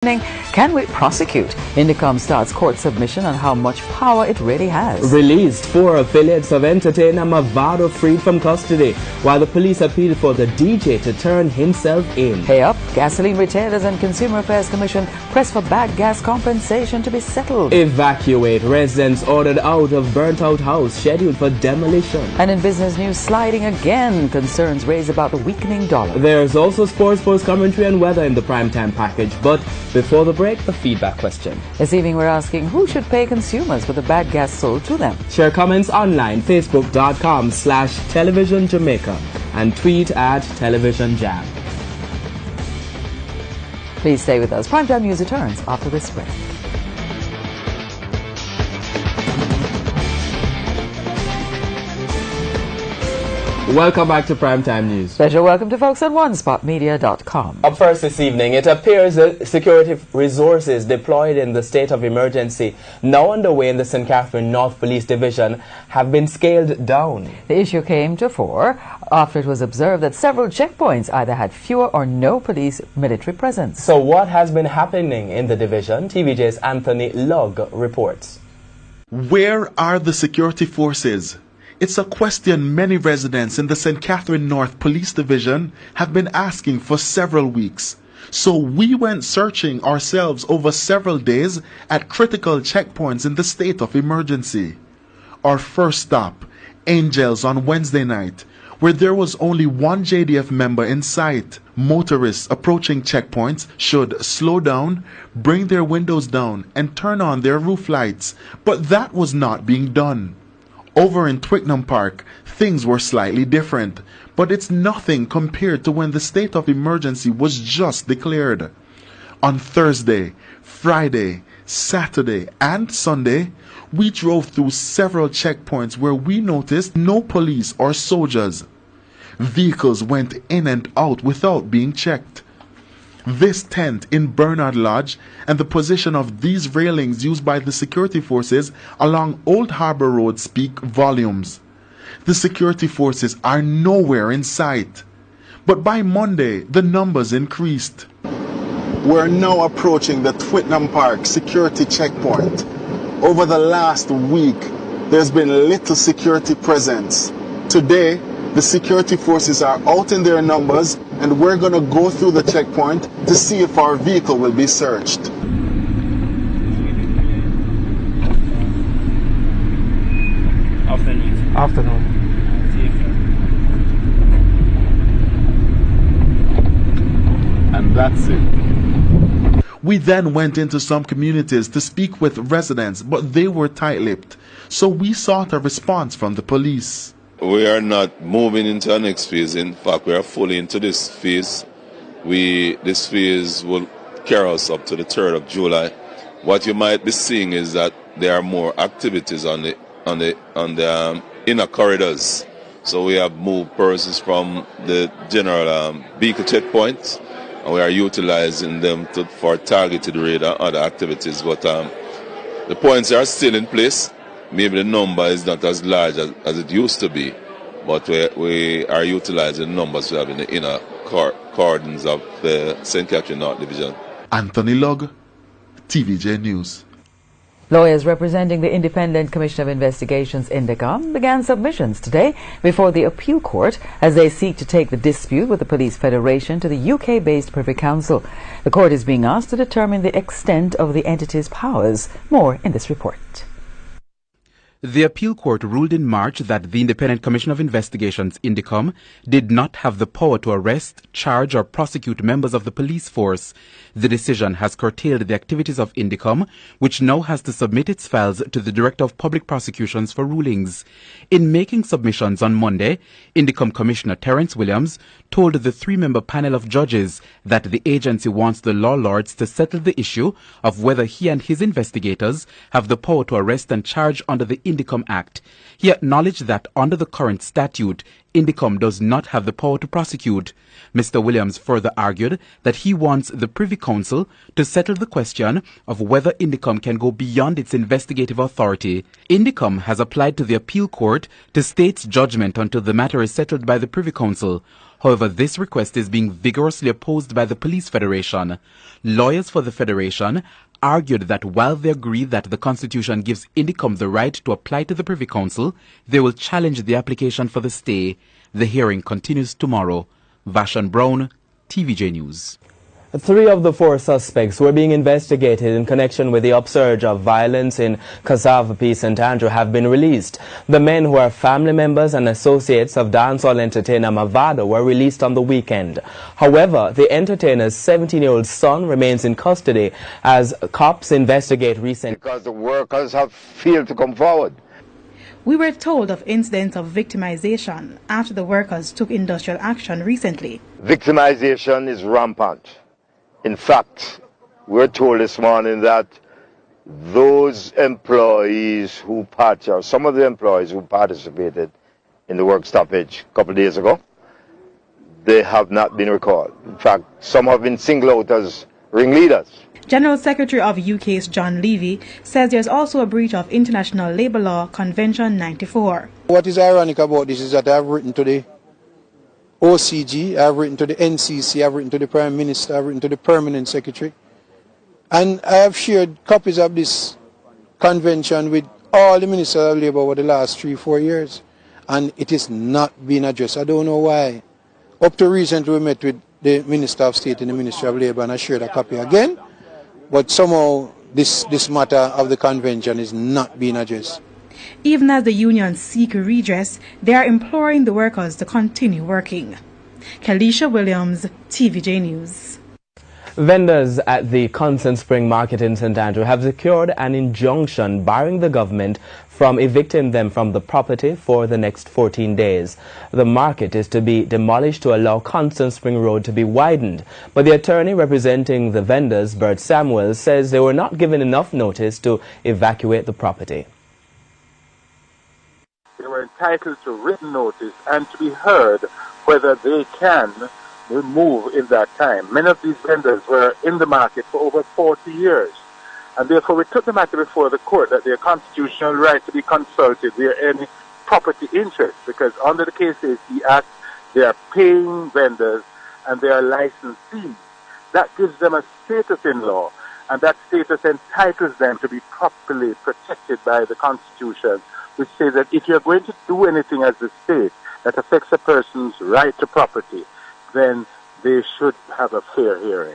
Can we prosecute? Indicom starts court submission on how much power it really has. Released 4 affiliates of entertainer Mavado freed from custody, while the police appealed for the DJ to turn himself in. Pay up, Gasoline Retailers and Consumer Affairs Commission press for bad gas compensation to be settled. Evacuate, residents ordered out of burnt-out house scheduled for demolition. And in business news, sliding again, concerns raised about the weakening dollar. There's also sports post commentary and weather in the primetime package, but before the break, the feedback question. This evening we're asking who should pay consumers for the bad gas sold to them. Share comments online, facebook.com/television Jamaica and tweet at Television Jam. Please stay with us. Primetime News returns after this break. Welcome back to Primetime News. Special welcome to folks on OneSpotMedia.com. Up first this evening, it appears that security resources deployed in the state of emergency now underway in the St. Catherine North Police Division have been scaled down. The issue came to fore after it was observed that several checkpoints either had fewer or no police military presence. So what has been happening in the division? TVJ's Anthony Lugg reports. Where are the security forces? It's a question many residents in the St. Catherine North Police Division have been asking for several weeks. So we went searching ourselves over several days at critical checkpoints in the state of emergency. Our first stop, Angels on Wednesday night, where there was only one JDF member in sight. Motorists approaching checkpoints should slow down, bring their windows down, and turn on their roof lights. But that was not being done. Over in Twickenham Park, things were slightly different, but it's nothing compared to when the state of emergency was just declared. On Thursday, Friday, Saturday, and Sunday, we drove through several checkpoints where we noticed no police or soldiers. Vehicles went in and out without being checked. This tent in Bernard Lodge and the position of these railings used by the security forces along Old Harbour Road speak volumes. The security forces are nowhere in sight. But by Monday, the numbers increased. We're now approaching the Twickenham Park security checkpoint. Over the last week, there's been little security presence. Today, the security forces are out in their numbers, and we're going to go through the checkpoint to see if our vehicle will be searched. Afternoon. And that's it. We then went into some communities to speak with residents, but they were tight-lipped. So we sought a response from the police. We are not moving into our next phase. In fact, we are fully into this phase. This phase will carry us up to the 3rd of July. What you might be seeing is that there are more activities on the inner corridors. So we have moved persons from the general vehicle checkpoint, and we are utilizing them for targeted raid and other activities. But the points are still in place. Maybe the number is not as large as it used to be, but we are utilizing the numbers we have in the inner cordons of the St. Catherine North Division. Anthony Lugg, TVJ News. Lawyers representing the Independent Commission of Investigations, Indicom, began submissions today before the appeal court as they seek to take the dispute with the Police Federation to the UK-based Privy Council. The court is being asked to determine the extent of the entity's powers. More in this report. The appeal court ruled in March that the Independent Commission of Investigations, Indicom, did not have the power to arrest, charge or prosecute members of the police force. The decision has curtailed the activities of Indicom, which now has to submit its files to the Director of Public Prosecutions for rulings. In making submissions on Monday, Indicom Commissioner Terence Williams told the 3-member panel of judges that the agency wants the law lords to settle the issue of whether he and his investigators have the power to arrest and charge under the Indicom Act. He acknowledged that under the current statute, Indicom does not have the power to prosecute. Mr. Williams further argued that he wants the Privy Council to settle the question of whether Indicom can go beyond its investigative authority. Indicom has applied to the appeal court to stay its judgment until the matter is settled by the Privy Council. However, this request is being vigorously opposed by the Police Federation. Lawyers for the Federation argued that while they agree that the Constitution gives Indicom the right to apply to the Privy Council, they will challenge the application for the stay. The hearing continues tomorrow. Vashon Brown, TVJ News. 3 of the 4 suspects who are being investigated in connection with the upsurge of violence in Cassava P. St. Andrew have been released. The men, who are family members and associates of dancehall entertainer Mavado, were released on the weekend. However, the entertainer's 17-year-old son remains in custody as cops investigate recent... Because the workers have failed to come forward. We were told of incidents of victimization after the workers took industrial action recently. Victimization is rampant. In fact, we're told this morning that those employees who some of the employees who participated in the work stoppage a couple of days ago, they have not been recalled. In fact, some have been singled out as ringleaders. General Secretary of UK's John Levy says there's also a breach of International Labour Law Convention 94. What is ironic about this is that I've written to the OCG, I've written to the NCC, I've written to the Prime Minister, I've written to the Permanent Secretary, and I have shared copies of this convention with all the Ministers of Labour over the last 3-4 years, and it is not being addressed. I don't know why. Up to recently we met with the Minister of State in the Ministry of Labour and I shared a copy again, but somehow this matter of the convention is not being addressed. Even as the unions seek redress, they are imploring the workers to continue working. Kalisha Williams, TVJ News. Vendors at the Constant Spring Market in St. Andrew have secured an injunction barring the government from evicting them from the property for the next 14 days. The market is to be demolished to allow Constant Spring Road to be widened, but the attorney representing the vendors, Bert Samuels, says they were not given enough notice to evacuate the property. They were entitled to written notice and to be heard whether they can move in that time. Many of these vendors were in the market for over 40 years, and therefore we took the matter before the court that their constitutional right to be consulted were any property interest, because under the KCAC Act they are paying vendors and they are licensees. That gives them a status in law, and that status entitles them to be properly protected by the Constitution, which says that if you're going to do anything as a state that affects a person's right to property, then they should have a fair hearing.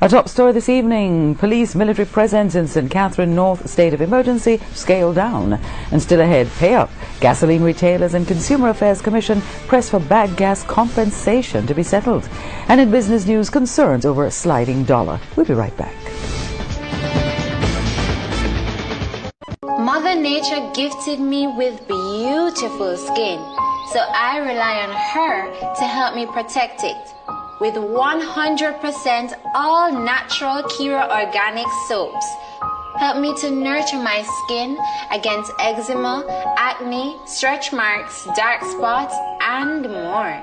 Our top story this evening: police military presence in St. Catherine North state of emergency scaled down. And still ahead, pay up. Gasoline retailers and Consumer Affairs Commission press for bag gas compensation to be settled. And in business news, concerns over a sliding dollar. We'll be right back. Mother Nature gifted me with beautiful skin, so I rely on her to help me protect it. With 100% all-natural Kira organic soaps, help me to nurture my skin against eczema, acne, stretch marks, dark spots, and more.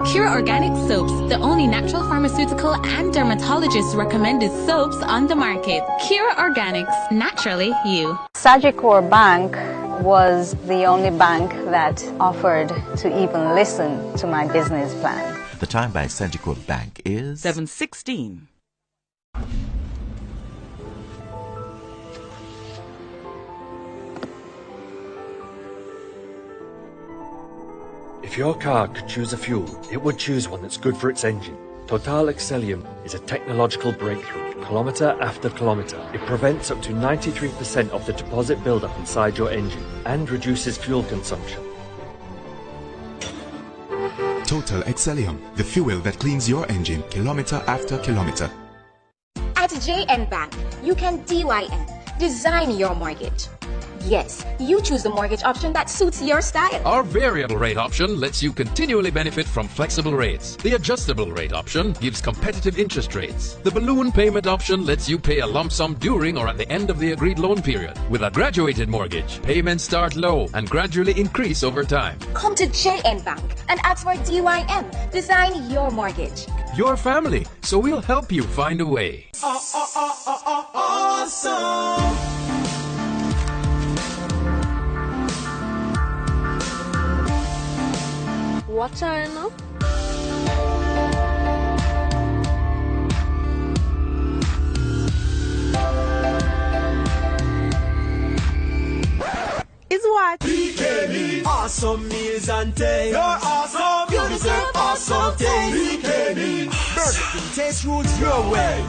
Kira Organic Soaps, the only natural pharmaceutical and dermatologist recommended soaps on the market. Kira Organics, naturally you. Sagicor Bank was the only bank that offered to even listen to my business plan. The time by Sagicor Bank is 7:16. If your car could choose a fuel, it would choose one that's good for its engine. Total Excellium is a technological breakthrough. Kilometre after kilometre, it prevents up to 93% of the deposit buildup inside your engine and reduces fuel consumption. Total Excellium, the fuel that cleans your engine kilometre after kilometre. At JN Bank, you can DYN, design your mortgage. Yes, you choose the mortgage option that suits your style. Our variable rate option lets you continually benefit from flexible rates. The adjustable rate option gives competitive interest rates. The balloon payment option lets you pay a lump sum during or at the end of the agreed loan period. With a graduated mortgage, payments start low and gradually increase over time. Come to JN Bank and ask for DYM. Design your mortgage. Your family, so we'll help you find a way. Awesome! watch her, you know? Is what? BKB. Awesome meals and taste. You're awesome. You deserve awesome taste. BKB. Burger King taste rules your way.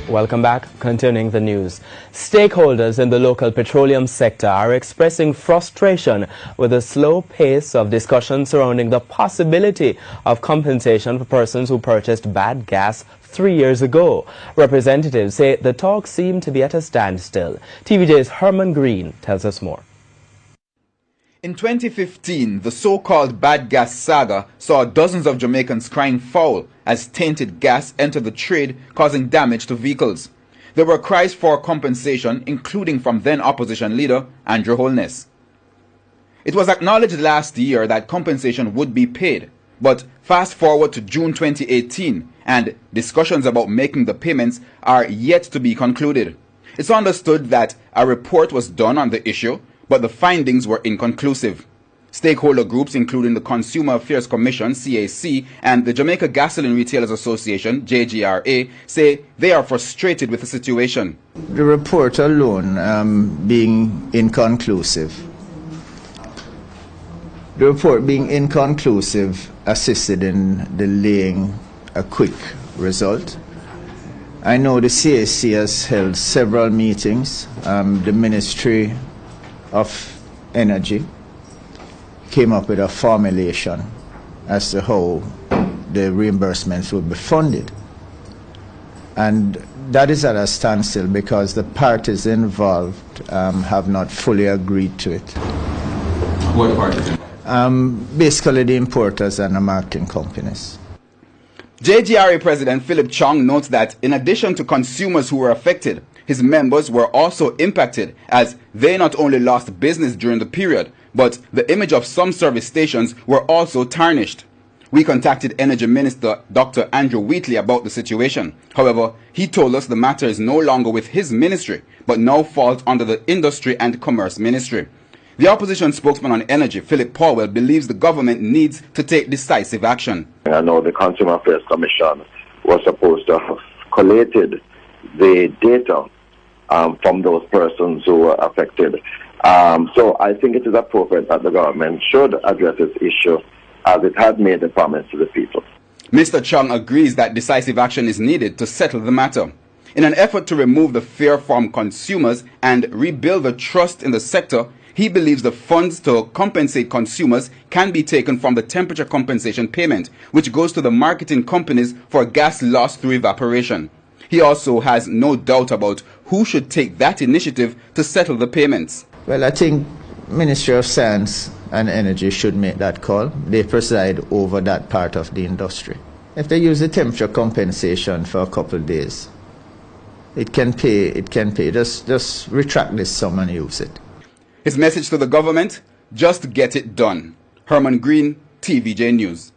Welcome back. Continuing the news. Stakeholders in the local petroleum sector are expressing frustration with the slow pace of discussion surrounding the possibility of compensation for persons who purchased bad gas 3 years ago. Representatives say the talks seem to be at a standstill. TVJ's Herman Green tells us more. In 2015, the so-called bad gas saga saw dozens of Jamaicans crying foul as tainted gas entered the trade, causing damage to vehicles. There were cries for compensation, including from then-opposition leader Andrew Holness. It was acknowledged last year that compensation would be paid, but fast forward to June 2018, and discussions about making the payments are yet to be concluded. It's understood that a report was done on the issue, but the findings were inconclusive. Stakeholder groups, including the Consumer Affairs Commission, CAC, and the Jamaica Gasoline Retailers Association, JGRA, say they are frustrated with the situation. The report alone being inconclusive. The report being inconclusive assisted in delaying a quick result. I know the CAC has held several meetings. The Ministry of Energy came up with a formulation as to how the reimbursements would be funded. And that is at a standstill because the parties involved have not fully agreed to it. What parties? Basically the importers and the marketing companies. JGRA President Philip Chong notes that in addition to consumers who were affected, his members were also impacted as they not only lost business during the period, but the image of some service stations were also tarnished. We contacted Energy Minister Dr. Andrew Wheatley about the situation. However, he told us the matter is no longer with his ministry, but now falls under the Industry and Commerce Ministry. The opposition spokesman on energy, Philip Powell, believes the government needs to take decisive action. I know the Consumer Affairs Commission was supposed to have collated the data from those persons who were affected. So I think it is appropriate that the government should address this issue as it had made a promise to the people. Mr. Chung agrees that decisive action is needed to settle the matter. In an effort to remove the fear from consumers and rebuild the trust in the sector, he believes the funds to compensate consumers can be taken from the temperature compensation payment, which goes to the marketing companies for gas lost through evaporation. He also has no doubt about who should take that initiative to settle the payments. Well, I think Ministry of Science and Energy should make that call. They preside over that part of the industry. If they use the temperature compensation for a couple of days, it can pay. Just retract this sum and use it. His message to the government, just get it done. Herman Green, TVJ News.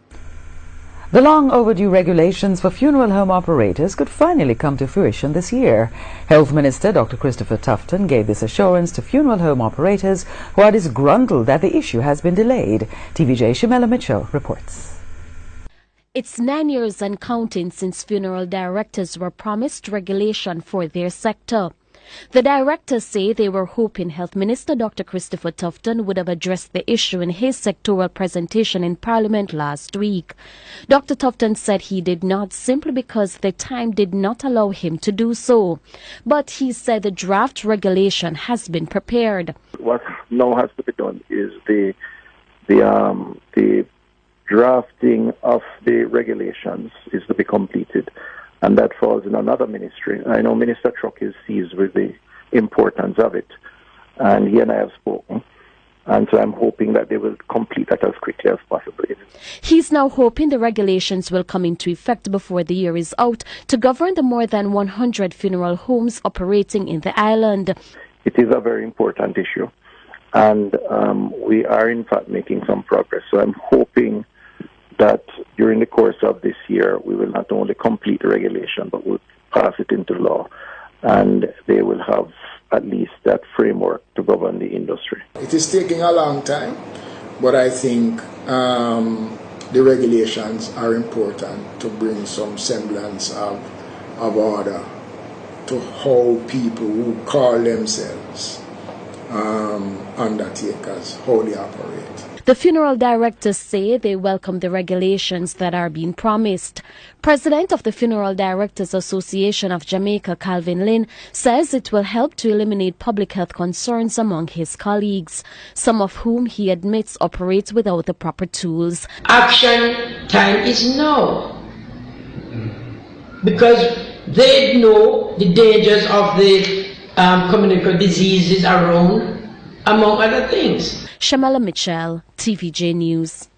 The long overdue regulations for funeral home operators could finally come to fruition this year. Health Minister Dr. Christopher Tufton gave this assurance to funeral home operators who are disgruntled that the issue has been delayed. TVJ Shamela Mitchell reports. It's 9 years and counting since funeral directors were promised regulation for their sector. The directors say they were hoping Health Minister Dr. Christopher Tufton would have addressed the issue in his sectoral presentation in Parliament last week. Dr. Tufton said he did not simply because the time did not allow him to do so. But he said the draft regulation has been prepared. What now has to be done is the drafting of the regulations is to be completed. And that falls in another ministry. I know Minister Truck is seized with the importance of it, and he and I have spoken. And so I'm hoping that they will complete that as quickly as possible. He's now hoping the regulations will come into effect before the year is out to govern the more than 100 funeral homes operating in the island. It is a very important issue, and we are in fact making some progress. So I'm hoping that during the course of this year, we will not only complete the regulation, but we'll pass it into law, and they will have at least that framework to govern the industry. It is taking a long time, but I think the regulations are important to bring some semblance of order to how people who call themselves undertakers, how they operate. The funeral directors say they welcome the regulations that are being promised. President of the Funeral Directors Association of Jamaica, Calvin Lynn, says it will help to eliminate public health concerns among his colleagues, some of whom he admits operate without the proper tools. Action time is now, because they know the dangers of the communicable diseases around, among other things. Shamela Mitchell, TVJ News.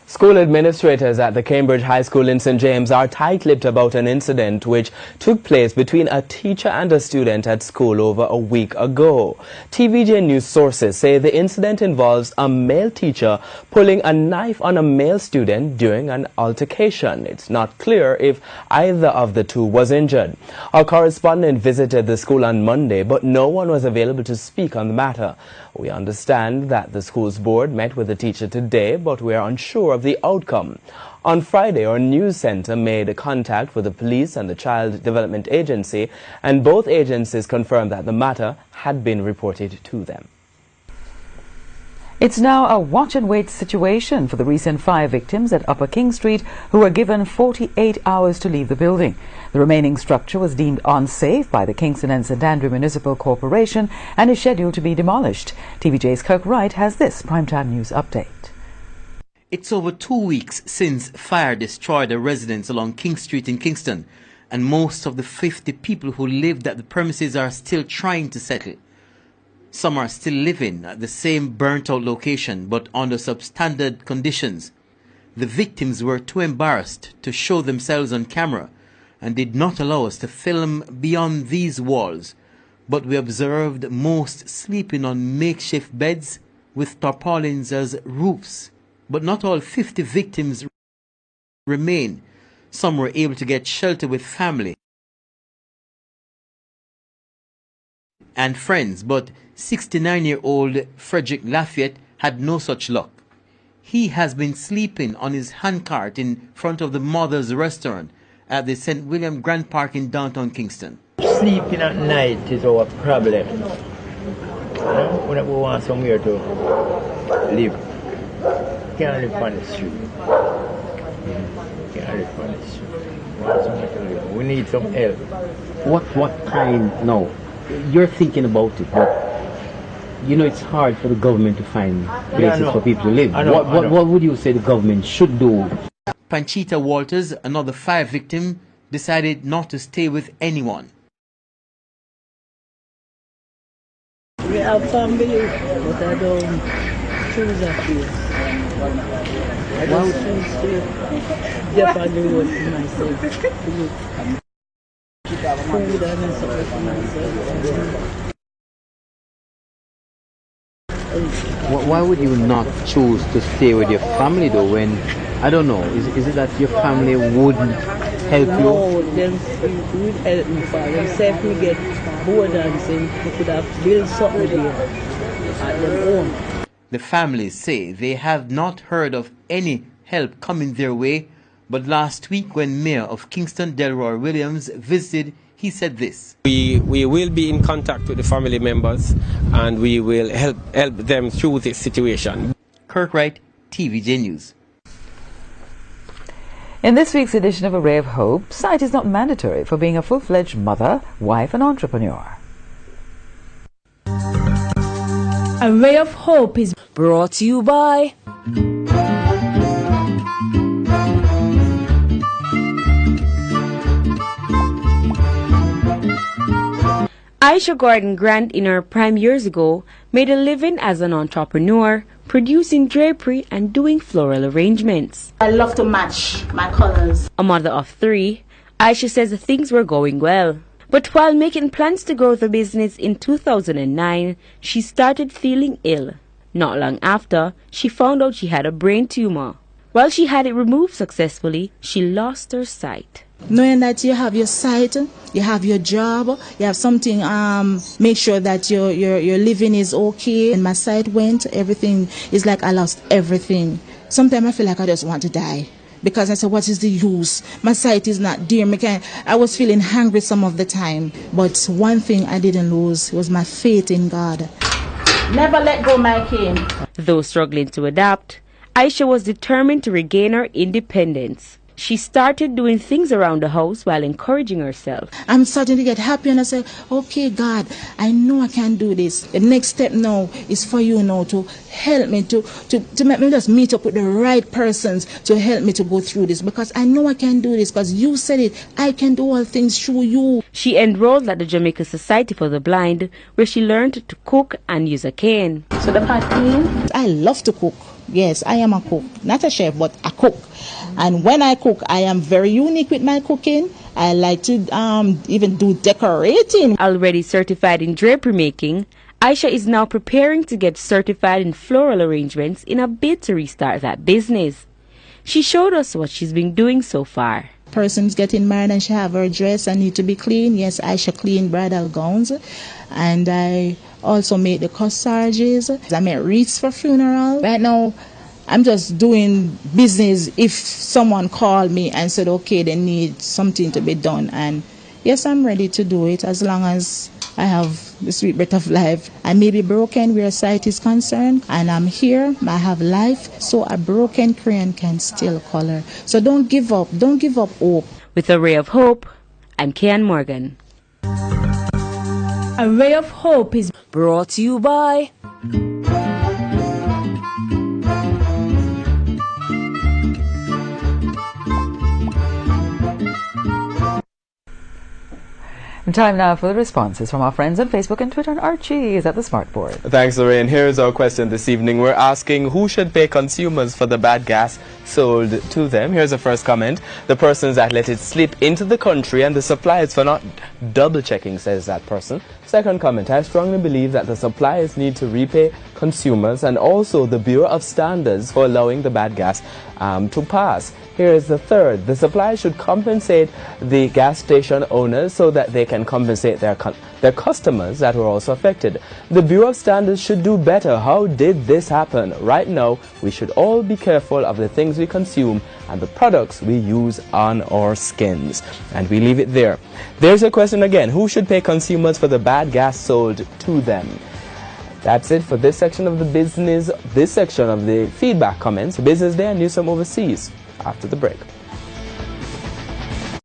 School administrators at the Cambridge High School in St. James are tight-lipped about an incident which took place between a teacher and a student at school over a week ago. TVJ News sources say the incident involves a male teacher pulling a knife on a male student during an altercation. It's not clear if either of the two was injured. Our correspondent visited the school on Monday, but no one was available to speak on the matter. We understand that the school's board met with the teacher today, but we are unsure of the outcome. On Friday, our news center made contact with the police and the Child Development Agency, and both agencies confirmed that the matter had been reported to them. It's now a watch-and-wait situation for the recent 5 victims at Upper King Street who were given 48 hours to leave the building. The remaining structure was deemed unsafe by the Kingston and St Andrew Municipal Corporation and is scheduled to be demolished. TVJ's Kirk Wright has this primetime news update. It's over 2 weeks since fire destroyed a residence along King Street in Kingston, and most of the 50 people who lived at the premises are still trying to settle. Some are still living at the same burnt-out location, but under substandard conditions. The victims were too embarrassed to show themselves on camera and did not allow us to film beyond these walls. But we observed most sleeping on makeshift beds with tarpaulins as roofs. But not all 50 victims remain. Some were able to get shelter with family and friends, but 69-year-old Frederick Lafayette had no such luck. He has been sleeping on his handcart in front of the Mother's Restaurant at the St. William Grand Park in downtown Kingston. Sleeping at night is our problem. We want somewhere to live. Can't live on the street. Can't live on the street. We want somewhere to live. We need some help. What kind? No, you're thinking about it, but you know it's hard for the government to find places for people to live. What would you say the government should do? Panchita Walters, another 5 victims, decided not to stay with anyone. We have family, but I don't choose a place. I don't choose to definitely work for myself. Food and stuff for myself. Why would you not choose to stay with your family though when, I don't know, is it that your family wouldn't help you? No, them would help me for them. Say if we get bored and say we could have built something there at their own. The families say they have not heard of any help coming their way, but last week when Mayor of Kingston, Delroy Williams, visited, he said this. We will be in contact with the family members and we will help them through this situation. Kirk Wright, TVJ News. In this week's edition of A Ray of Hope, sight is not mandatory for being a full-fledged mother, wife and entrepreneur. A Ray of Hope is brought to you by Aisha Gordon Grant, in her prime years ago, made a living as an entrepreneur, producing drapery and doing floral arrangements. I love to match my colors. A mother of 3, Aisha says things were going well. But while making plans to grow the business in 2009, she started feeling ill. Not long after, she found out she had a brain tumor. While she had it removed successfully, she lost her sight. Knowing that you have your sight, you have your job, you have something, make sure that your living is okay. And my sight went, everything is like I lost everything. Sometimes I feel like I just want to die. Because I said, what is the use? My sight is not there. I was feeling hungry some of the time. But one thing I didn't lose was my faith in God. Never let go my cane. Though struggling to adapt, Aisha was determined to regain her independence. She started doing things around the house while encouraging herself. I'm starting to get happy and I say, okay, God, I know I can do this. The next step now is for you now to help me, to make me just meet up with the right persons to help me to go through this. Because I know I can do this because you said it. I can do all things through you. She enrolled at the Jamaica Society for the Blind, where she learned to cook and use a cane. So the pot clean? I love to cook. Yes, I am a cook. Not a chef, but a cook. And when I cook, I am very unique with my cooking. I like to even do decorating. Already certified in drapery making, Aisha is now preparing to get certified in floral arrangements in a bid to restart that business. She showed us what she's been doing so far. Person's getting married and she have her dress and need to be clean. Yes, Aisha clean bridal gowns. And I also make the corsages. I make wreaths for funeral. Right now, I'm just doing business if someone called me and said, okay, they need something to be done. And yes, I'm ready to do it as long as I have the sweet breath of life. I may be broken where sight is concerned, and I'm here, I have life, so a broken crayon can still color. So don't give up hope. With a ray of hope, I'm Kian Morgan. A Ray of Hope is brought to you by And time now for the responses from our friends on Facebook and Twitter, and Archie is at the smartboard. Thanks, Lorraine. Here's our question this evening. We're asking who should pay consumers for the bad gas sold to them. Here's the first comment. The persons that let it slip into the country and the suppliers for not double checking, says that person. Second comment. I strongly believe that the suppliers need to repay consumers and also the Bureau of Standards for allowing the bad gas to pass. Here is the third. The suppliers should compensate the gas station owners so that they can compensate their customers that were also affected. The Bureau of Standards should do better. How did this happen? Right now, we should all be careful of the things we consume and the products we use on our skins. And we leave it there. There's a question again. Who should pay consumers for the bad gas sold to them? That's it for this section of the business, this section of the feedback comments, Business Day and News from Overseas. After the break.